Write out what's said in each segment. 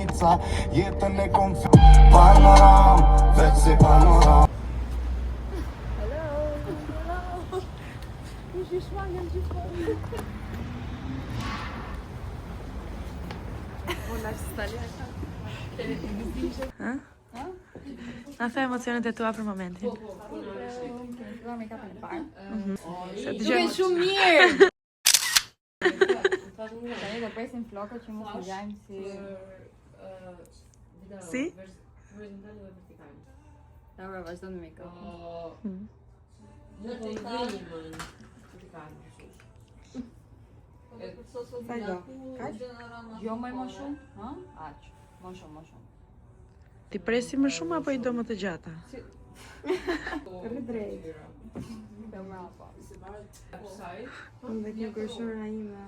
Manica, jetën e konfirm. Panoram, veç si panoram. Hello. Kush i shmangën gjithmonë? Na the emocionet e tua për momentin. Filluar me kapën e parë. Se Duket shumë mirë. Tani do presim flokët që mos u gjajmë Si? Horizontale dhe vertikale. Laura vazhdo me make-up. Në të vertikale. Sa do? Kaq? Jo më shumë? Ha? Aq. Më shumë. Ti presi më shumë apo I do më të gjata? Drejt. Do mbrapa. Unë kjo kërshora ime.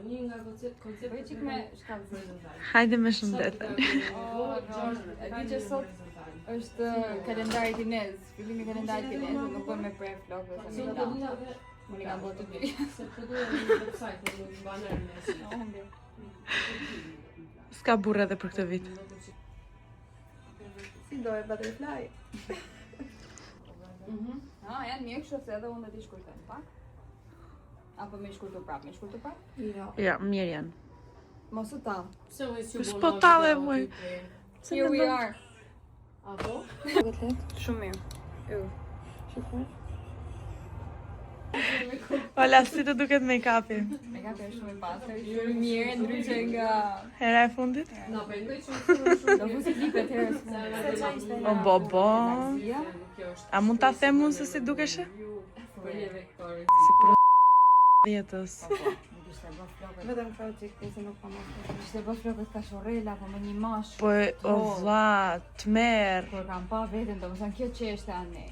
Një nga konceptet Po çik me shkallë. Hajde me shëndet. E di që sot është kalendari kinez, fillimi I kalendarit kinez, nuk bën me pre flokë ose me la. Unë kam bërë të dy. se përdo në website, në baner në S'ka burrë edhe për këtë vit. Si do e butterfly? Janë mirë kështu se edhe unë do t'i shkurtoj pak. Apo me shkurtoj prapë, Jo. Ja, mirë janë. Mos u tall. S'po talle muj. Here we are. Apo? Shumë mirë. Shikoj. Ola, si të duket make-upi? Make-up është shumë I pastër, shumë I mirë, ndryshe nga Hera e fundit? Na pendoj që do fusi klipet herës O bobo. Ja. A mund ta them unë se si dukeshe? vektorit. Si për jetës. Vetëm këto çikte se nuk kam marrë. Ishte bë flokët kashorrela, po me një mash. Po o vlla, t'merr. Kur kam pa veten, domethënë kjo çështë ani.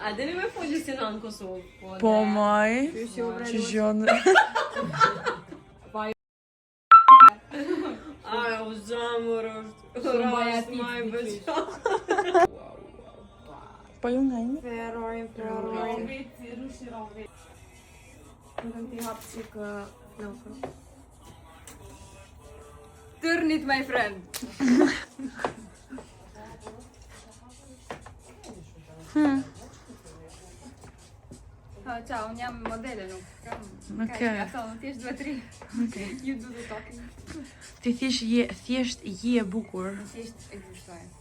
A deni me folë si në Kosovë? Po moj. Që gjonë. Aja, u zamur është rast maj bëqa. Po ju nga një? Ferrorin. Vetëm ti hap çik flokën. Turn it my friend. Ciao, unë jam modele, nuk kam. Okej. Ato, thjesht 2-3. You do the talking. Ti thjesht je e bukur. Thjesht ekzistojnë.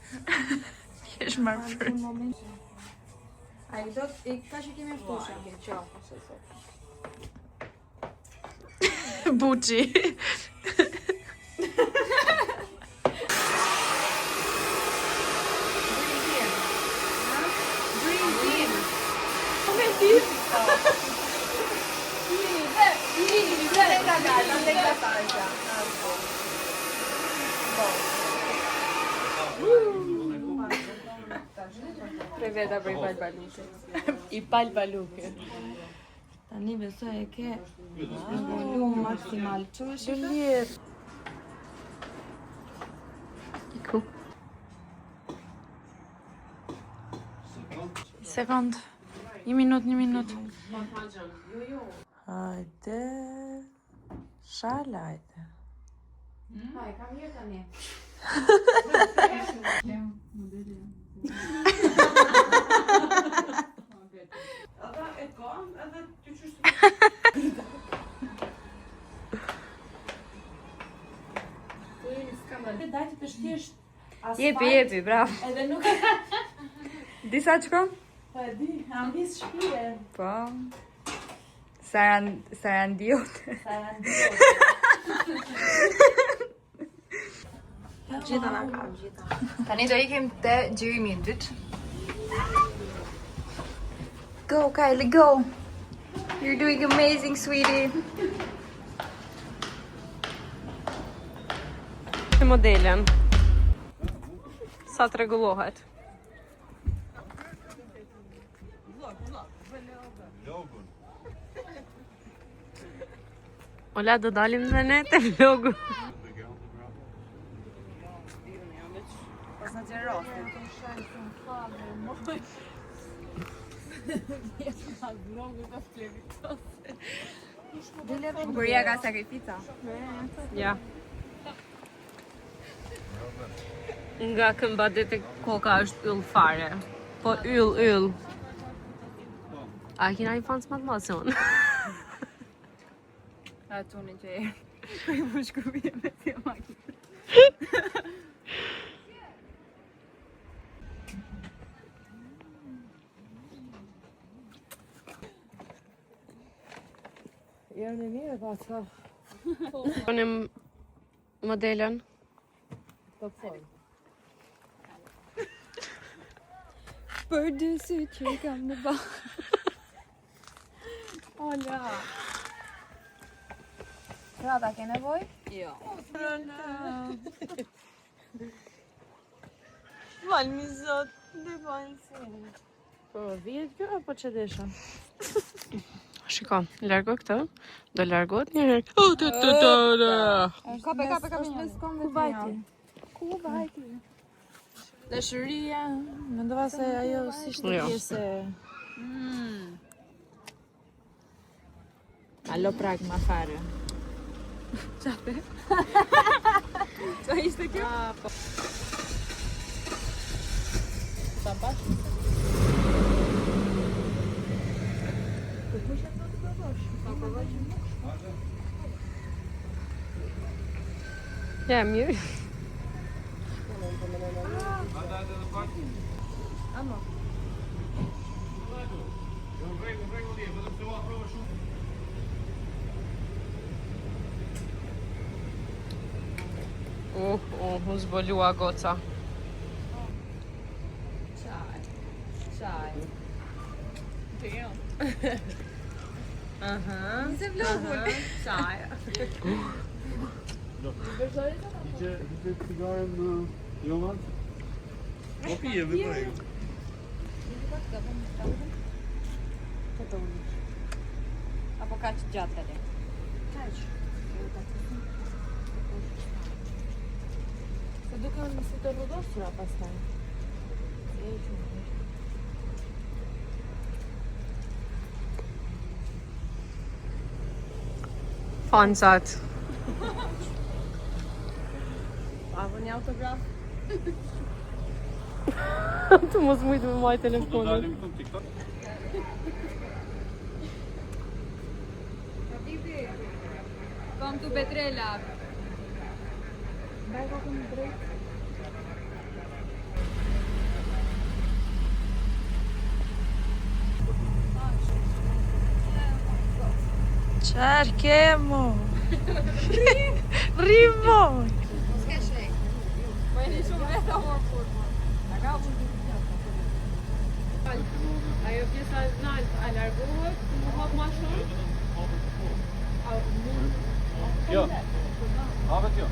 Thjesht marr për. Ai do ka që kemi ftusha. Ciao. Buçi. Preveda për I balbaluke. I balbaluke. Tani besoj e ke në volum maksimal. Çfarë shikoj? Mirë. Iku. Sekond. Një minut. Hajde. Shalajte. Haj, kam mirë tani. Edhe e kam, edhe ty qështë të dajtë të shtjesht asfalt. Jepi, bravo. Edhe nuk Disa çkon? po e di, ambis shpije. Po. Sarandiot. Gjitha na kam, gjitha. Tani do ikim te gjyrimi I dytë. Go, Kylie, go! You're doing amazing, sweetie. Modelen. Sa të rregullohet. Ola, do dalim dhe ne te vlogu. Pas në të rostin. Bukuria ka sakrifica. Ja. Nga këmbadet e koka është yll fare. Po yll. A kina një fanë s'matë madhë se unë? A tunin që e kërë i përshkruje me të makinë. Jërë në mirë, pa të Unë modelen. të formë. Për dy sy që kam në ba. Ola. Rada, ke nevoj? Jo. Valmi zot, dhe bajnë se. Po, vijet kjo apo që desha? Shiko, largo këtë, do largohet një herë. Kape. Ku vajti? Ku vajti? Dëshëria, mendova se ajo si ishte Jo. pjesë. Alo pragma fare. Qa ishte kjo? Ta bash? Ja, mirë. U zbolua goca. Qaj. Aha. Nisë vlogull. Qaj. Hiç sigaren Johan? Vad pije vi på egen? Apo ka që gjatë tani? Se duken si të rrudosura pastaj. Fancat. Apo një autograf? Të mos mujtë me maj Do telefonin. dalim këtu TikTok. Habibi. Kom tu Petrela. Cerchemo! Rimo! S'ke shej. Po e një shumë vetë amor furma. A ka unë Ajo pjesa e nalt a largohet, më hap ma shumë. Ja. Ja, vet jag.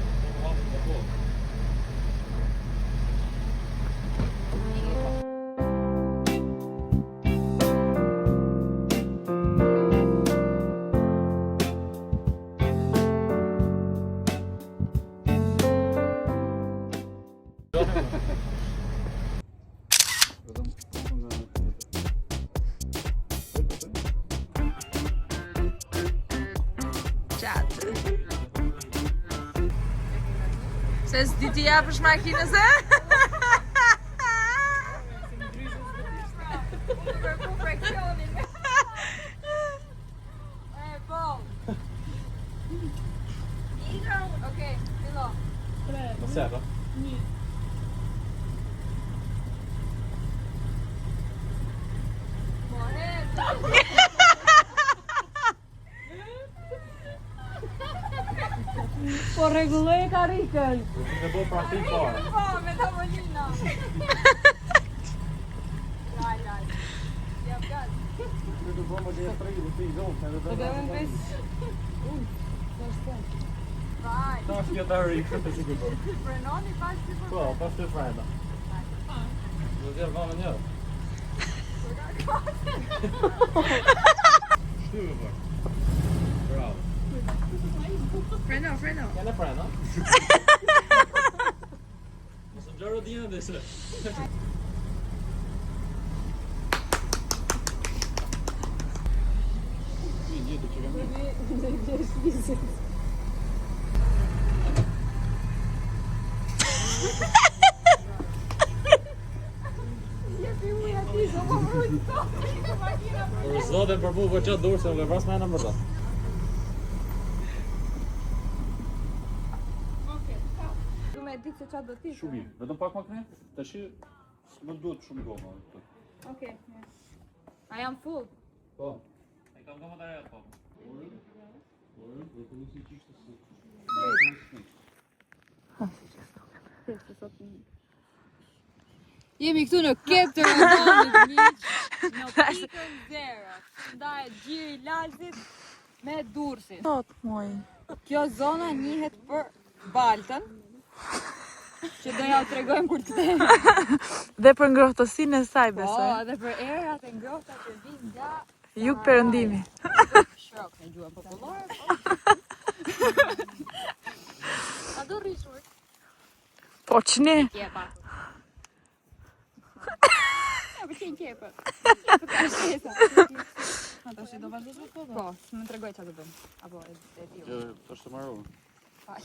Gjatë. Se s'di t'i japësh makinës e? për perfekcionin. E, po. Okej, fillo. Vad säger du? Po rregulloj karrikën. Det går bra fint bara. Po, me tavolina. Jaj. Jep gas. Du får vara det fri och fint då. Kan du behöva? Vai. Tack ska jag hurry. Frenoni pas ti për. Så, fast du freda. Du ser vad man gör. Super. Bravo. Freno. Kan jag freda? Och så drar du din det så. Për zotin për mu për qatë durë se më vras me në mërda. Du me ditë se çfarë do t'i. Shumë mirë, vetëm pak më këne, të shi nuk duhet shumë goma. Okej. A jam full? Po. E kam goma të aja, po. Jemi këtu në Keptë Rëndonit miq, në pikën 0. Ndaj gjiri Lalzit me Durrësin. Tot moj. Kjo zona njihet për Baltën, që do ja tregojmë kur të kthehemi. Dhe për ngrohtësinë e saj Po, besoj. edhe për erat e ngrohta që vijnë nga Jug perëndimi. Shrok në gjuhën popullore. A do rrishur? Po ç'ne? Kjepa. Ja, për qenë kjepa. Ata shi do vazhdosh me kohë. Po, më tregoj çfarë do bëjmë. Apo e di. Kjo, të është të marru. Fal.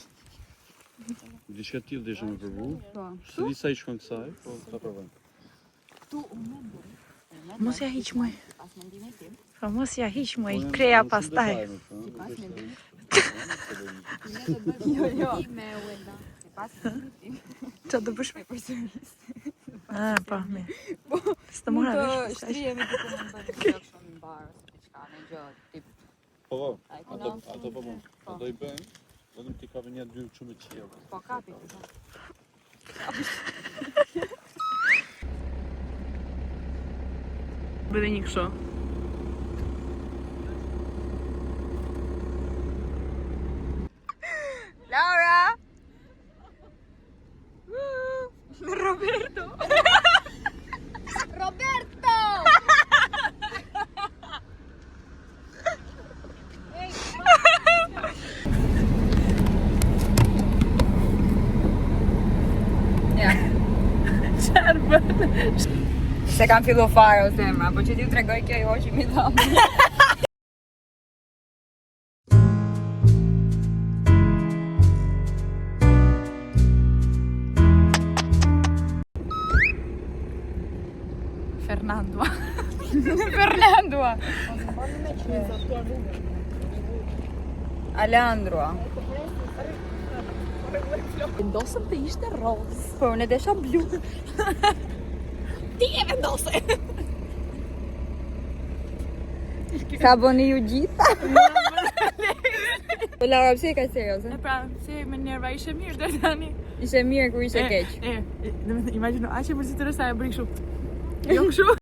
Dishka t'il dhe ishë me përbu. Po. Se di sa i shkon kësaj, po ta provojmë. Tu unë do. Mos ja hiq moj. Pas mendimit tim. Po mos ja hiq moj, kreja pastaj. Pas mendimit. Jo. Me Uelda. Pas mendimit tim. Çfarë do bësh? Me përsëris. Ah, po, mirë. S'të mora Mund vesh. të shtrihemi diku në bëjmë një gjë shumë në bar ose diçka në gjë tip. Po, po, Ai ato kënaqur. po, po, do i bëjmë, vetëm t'i kapi një dy shumë të qiellë. Po kapi. Bëre një kështu. Laura! Roberto! Roberto! Ja. Çfarë bën? Se kam fillu fare o zemra, po që ti u tregoj kjo i hoqi mi dhamë. Fernando. Fernando! Aleandro. Vendosëm të ishte roz. Po, unë e desha blu. Ti e vendose. Ka bëni ju gjitha? Po Laura, pse e ka serioze? E pra, si me nerva ishe mirë deri tani. Ishe mirë kur ishe keq. Domethënë imagjino, aq e mërzitore sa e bëri kështu. Jo kështu.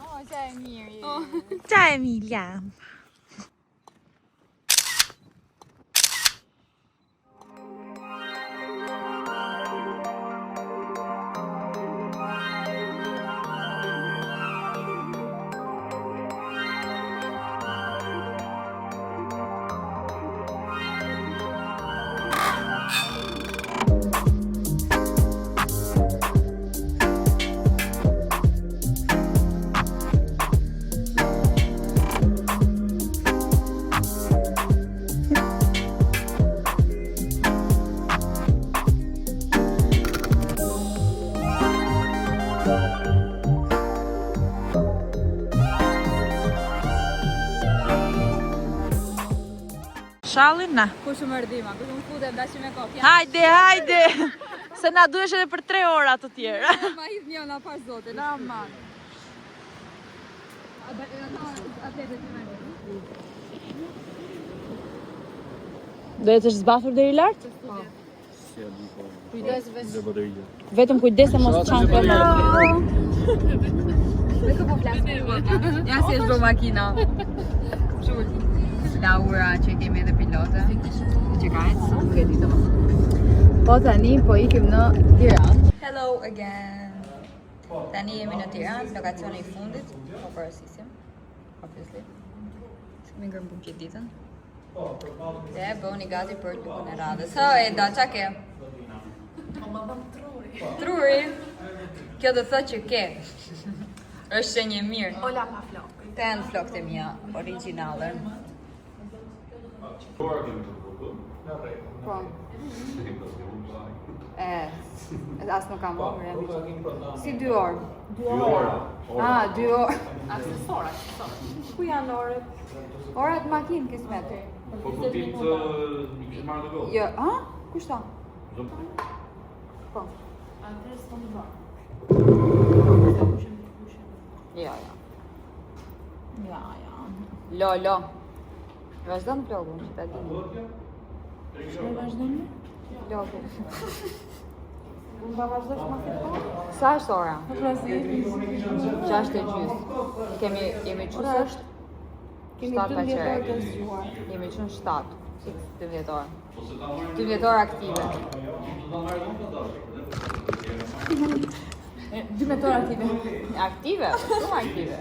Oh, sa e mirë. Ciao Emilia. Shallin na. Ku shumë ardhima, ku shumë futem, dashim me kokë. Hajde, hajde. Se na duhesh edhe për 3 ora të tjera. Ma hidh një na pas zote, na man. Do të jesh zbathur deri lart? Si e di po. Kujdes veç. Dhe bateria. Vetëm kujdes se mos çan këmbë. Vetë po flas. Ja si është bo makina. Laura që kemi edhe pilote. Që ka ecë, nuk e di domosdoshmë. Po tani po ikim në Tiranë. Hello again. Tani jemi në Tiranë, lokacioni i fundit, po përësisim. Obviously. Kemi ngërë bukit ditën. Dhe bëni gati për lukën e radhës. Ha, Eda, qa ke? Truri. Kjo do thot që ke. Është shenjë mirë. Ola pa flok. Ten flokët e mia, originale. Po. As nuk kam orë. Si 2 orë? 2 orë. Ah, 2 orë. Aksesorat. Ku janë orët? Orat makinë kismet. Po kuptit nuk kishë marrë të kohë. Jo, ha? Kushta? Po. Ja. Lo. Vazhdo në plogun që ta dini. Vazhdo në? Plogun. Unë ba vazhdosh ma këtë? Sa është ora? 6:30. Jemi qësë është? Kemi 12 orë të zgjuar. Jemi qënë 7. 12 orë. 12 orë aktive. 12 orë aktive. Aktive? Shumë aktive.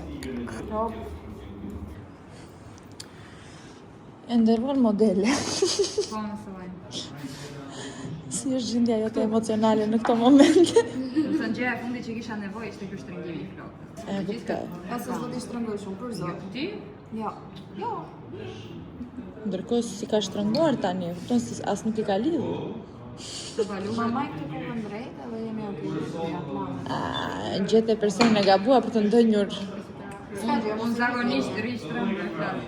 E ndërruar modele. Po më thëmë. Si është gjendja jote emocionale në këto momente? Më thënë gjëja e fundi që kisha nevojë ishte ky shtrëngimi i flokët. E kuptoj. Pasë s'do t'i shtrëngoj shumë për zot. Ti? Jo. Ndërkohë si ka shtrënguar tani, e kupton se as nuk I ka lidhur. Mama i këtë kohën drejt edhe jemi Gjete personin e gabua për të ndënjur. Unë zakonisht rrish shtrëngoj flokët.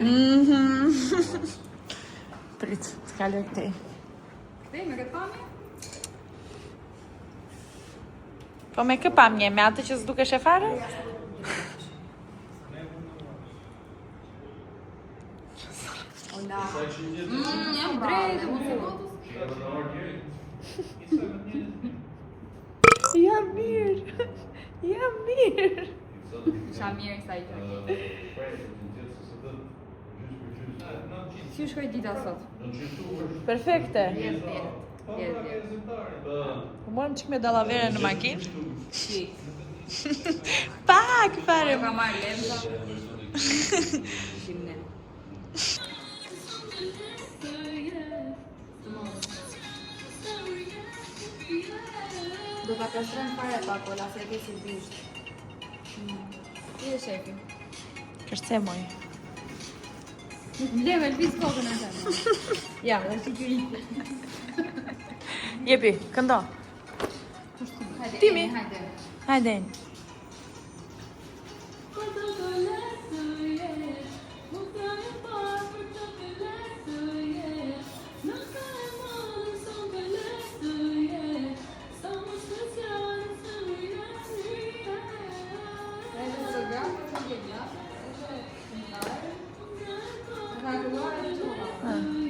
Prit, të kaloj këtej. Këtej me këtë pamje? Po me kë pamje, me atë që s'dukesh e fare? Jam drejt. Jam mirë. Qa mirë i sa I gjë. Si u shkoj dita sot? Perfekte. Jetë. Po morëm qik me dallavere në makinë? Si. Pak fare. Ka marrë lemza. Shimne. Do ta kastrojmë fare pak, Ola, se e ke si bisht. Ti e shefi. Kërce moj. Leve, lëviz kokën e temë. Ja, dhe që kjo I. Jepi, këndo. Timi. Hajde.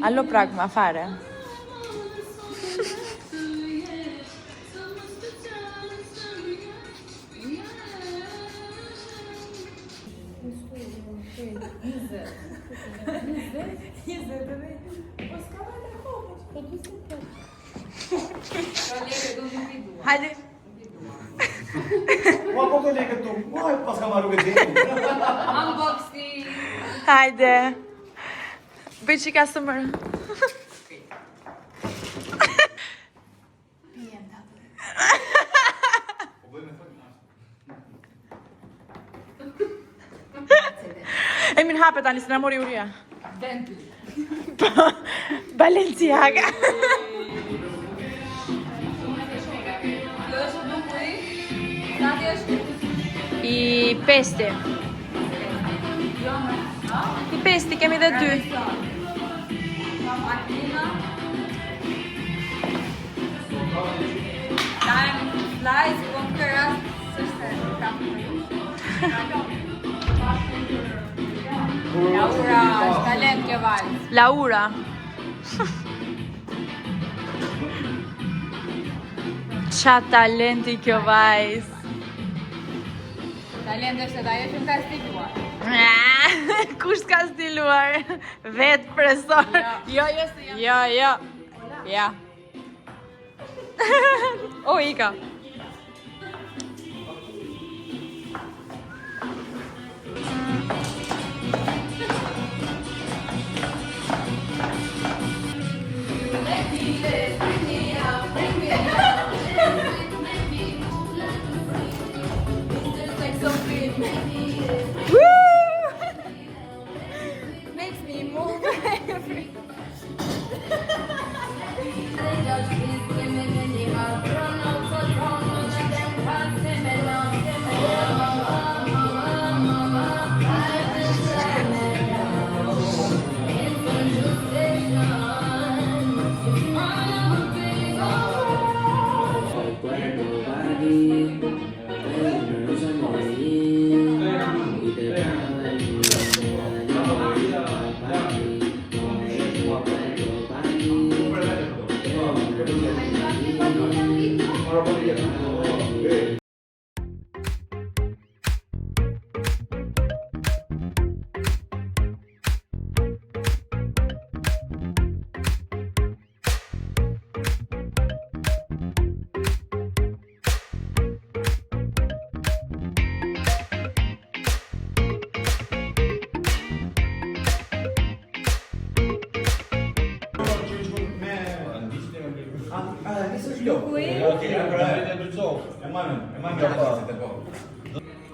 Allo pragma, fare. Hajde. Ua, po të lekët tu? Ua, pas ka marru këtë jetë. Unboxing! Hajde. Bëj qika së mërë. E min hapet tani, se na mori uria. Bentley. Balenciaga. Kjo është bukuri? Tati është? I pesti. I pesti, kemi dhe 2. Makina. Time flies, po në këtë rast s'është kam për ju. Laura, është talent kjo valë. Laura. Qa talenti kjo vajz. Talent është edhe ajo që më ka stiluar. Kush s'ka stiluar? Vetë presor. Jo, se jam. Jo. Ja. O, Ika. Makes me move.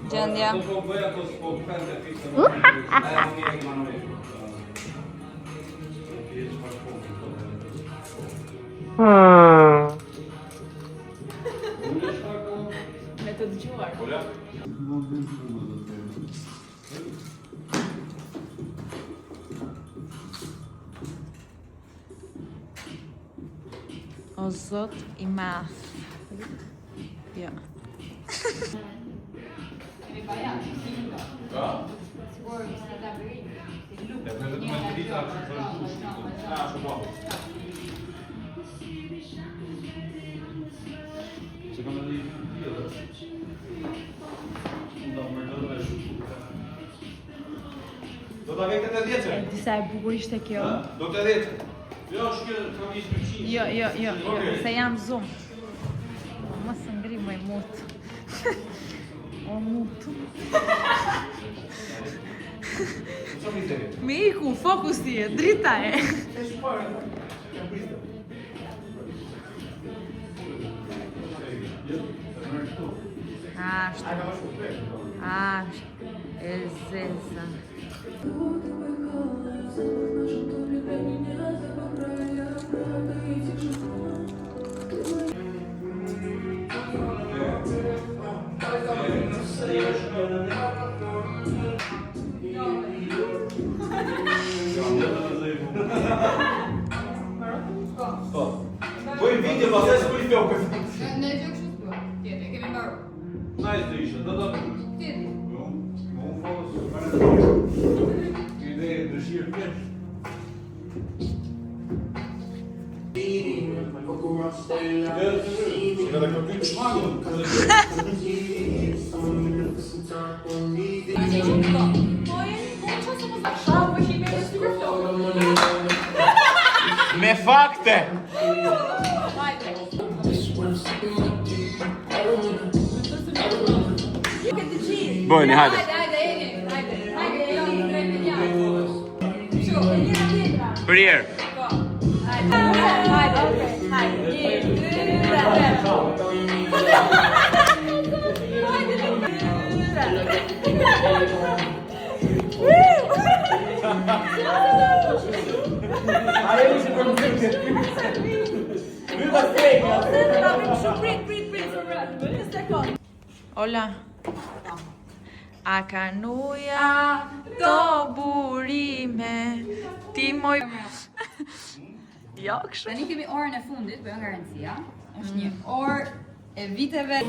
Gjendja. Me të dëgjuar. O zot I madh. Jo. Do ta vete te 10. Disa e bukur ishte kjo. Do te 10. Jo, shkë kam ishte 100. Jo, se jam zoom. Mos ngri më mut. O mut. Me iku, fokus ti e, drita e. Ashtë, e zeza. Poi video ma adesso quelli che ho questo. Ne gjë kështu s'po. Tjetër, kemi mbaruar. Nice të ishte, do. Tjetër. Unë fosë, ide dëshirë kesh. Kada këpim shmangën, me fakte! Bëni, hajde. Bërjer. Ola. A kanuja to burime ti moj. Jo, kështu. Tani kemi orën e fundit, bëjmë garancia. Është një orë e viteve.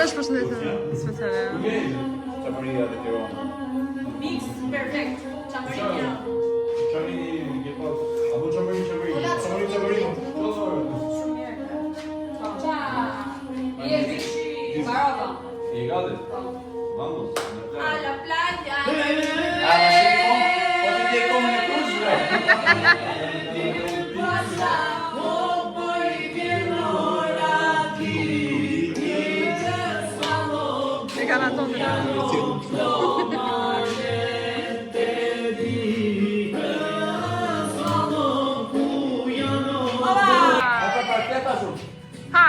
Shpesh përshëndetje speciale. Çaparia dhe kjo. Mix perfect. Çamaria. Çami ke pas. Apo çamari. Shumë mirë. Je vici. Barova. I gati. Vamos. A la playa. Po ti je kom në kuzhë. E kanë ato të Ha!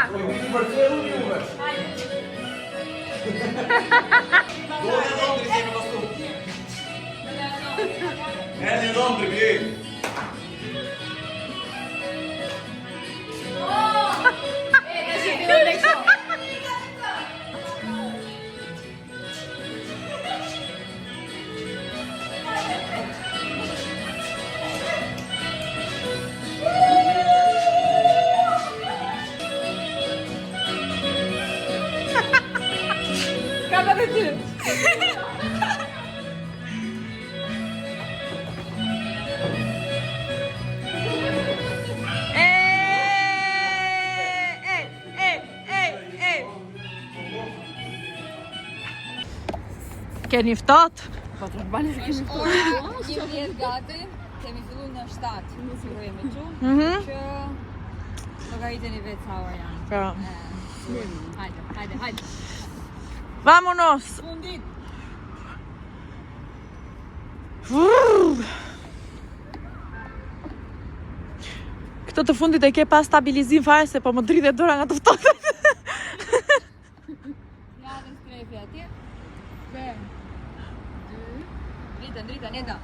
Eni Londri, vjen. Keni ftohtë? Jemi jetë gati, kemi fillu në 7, sigurojemi që, që llogariteni vetë sa orë janë. Pra. Hajde. Vamonos! Fundit! Këtë të fundit e ke pas stabilizim fare se po më dridhe dora nga të ftohtë. Fladën strefi atje. 2 Drita, neta.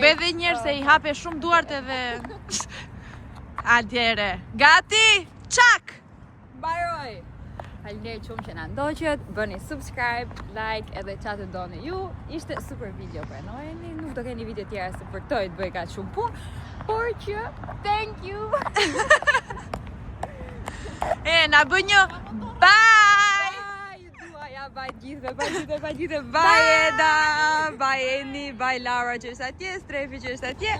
Bedhe njerë se I hape shumë duart edhe... Aljere. Gati? Çak! Mbaroj! Faleminderit shumë që na ndoqët, bëni subscribe, like edhe çfarë të doni ju. Ishte super video pranojeni, nuk do keni video tjera se për këto të bëj kaq shumë punë, por që thank you. Na bë një bye! Ju dua, ja bye gjithëve. Bye Eda, bye Eni, bye Laura që është atje, Strefi që është atje.